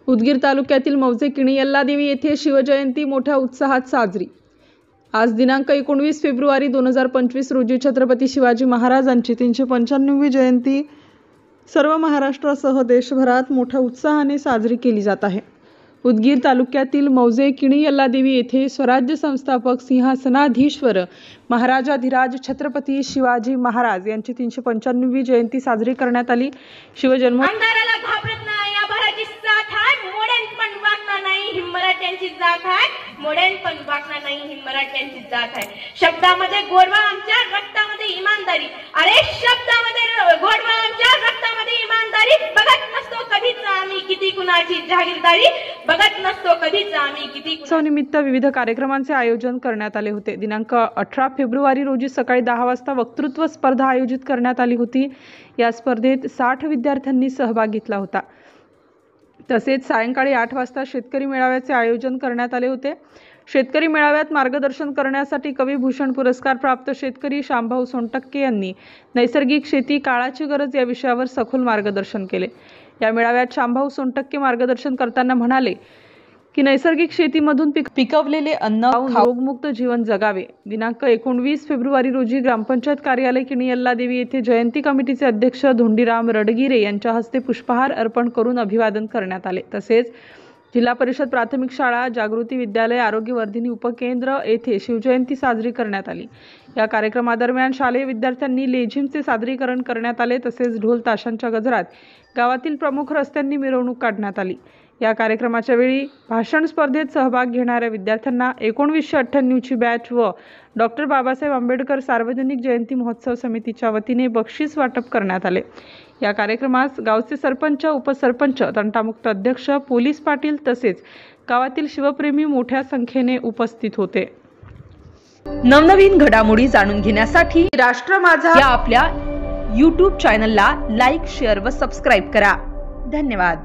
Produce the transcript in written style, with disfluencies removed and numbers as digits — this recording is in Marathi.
उदगीर तालुक्यातील मौजे किणी यल्लादेवी येथे शिवजयंती मोठ्या उत्साहात साजरी। आज दिनांक 19 फेब्रुवारी 2025 रोजी छत्रपती शिवाजी महाराजांची 395वी जयंती सर्व महाराष्ट्रासह देशभरात मोठ्या उत्साहाने साजरी केली जात आहे। उदगीर तालुक्यातील मौजे किणी यल्लादेवी येथे स्वराज्य संस्थापक सिंहासनाधीश्वर महाराजाधिराज छत्रपती शिवाजी महाराज यांची 395वी जयंती साजरी करण्यात आली। शिवजन्म मराठ्यांची जात आहे, मोडेन पण वाकणार नाही ही मराठ्यांची जात आहे। शब्दामध्ये गोडवा आमच्या रक्तामध्ये इमानदारी, अरे शब्दामध्ये गोडवा आमच्या रक्तामध्ये इमानदारी, बघत नसतो कधीच आम्ही किती कुणाची जागीरदारी, बघत नसतो कधीच आम्ही किती। उत्सवानिमित्त विविध कार्यक्रमांचे आयोजन करण्यात आले होते। दिनांक 18 फेब्रुवारी रोजी सकाळी 10 वाजता वक्तृत्व स्पर्धा आयोजित करण्यात आली होती। या स्पर्धेत 60 विद्यार्थ्यांनी सहभाग घेतला होता। तसेच सायंकाळी 8 वाजता शेतकरी मेळाव्याचे आयोजन करण्यात आले होते। शेतकरी मेळाव्यात मार्गदर्शन करण्यासाठी कविभूषण पुरस्कार प्राप्त शेतकरी शामभाऊ सोनटक्के यांनी नैसर्गिक शेती काळाची गरज या विषयावर सखोल मार्गदर्शन केले। या मेळाव्यात शामभाऊ सोनटक्के मार्गदर्शन करताना म्हणाले की नैसर्गिक शेतीमधून पिकवलेले अन्न रोगमुक्त जीवन जगावे। दिनांक 19 फेब्रुवारी रोजी ग्रामपंचायत कार्यालय किणी यल्लादेवी येथे जयंती कमिटीचे अध्यक्ष धोंडीराम रडगिरे यांच्या हस्ते पुष्पहार अर्पण करून अभिवादन करण्यात आले। तसेच जिल्हा परिषद प्राथमिक शाळा, जागृती विद्यालय, आरोग्यवर्धिनी उपकेंद्र येथे शिवजयंती साजरी करण्यात आली। या कार्यक्रमादरम्यान शालेय विद्यार्थ्यांनी लेझिमचे सादरीकरण करण्यात आले। तसेच ढोल ताशांच्या गजरात गावातील प्रमुख रस्त्यांनी मिरवणूक काढण्यात आली। या कार्यक्रमाच्या वेळी भाषण स्पर्धेत सहभाग घेणाऱ्या विद्यार्थ्यांना 1998ची बॅच व डॉक्टर बाबासाहेब आंबेडकर सार्वजनिक जयंती महोत्सव समितीच्या वतीने बक्षीस वाटप करण्यात आले। या कार्यक्रमास गावचे सरपंच, उपसरपंच, तंटामुक्त अध्यक्ष, पोलीस पाटील तसेच गावातील शिवप्रेमी मोठ्या संख्येने उपस्थित होते। नवनवीन घडामोडी जाणून घेण्यासाठी राष्ट्र माझा या आपल्या YouTube चॅनलला लाईक, शेअर व सबस्क्राईब करा। धन्यवाद।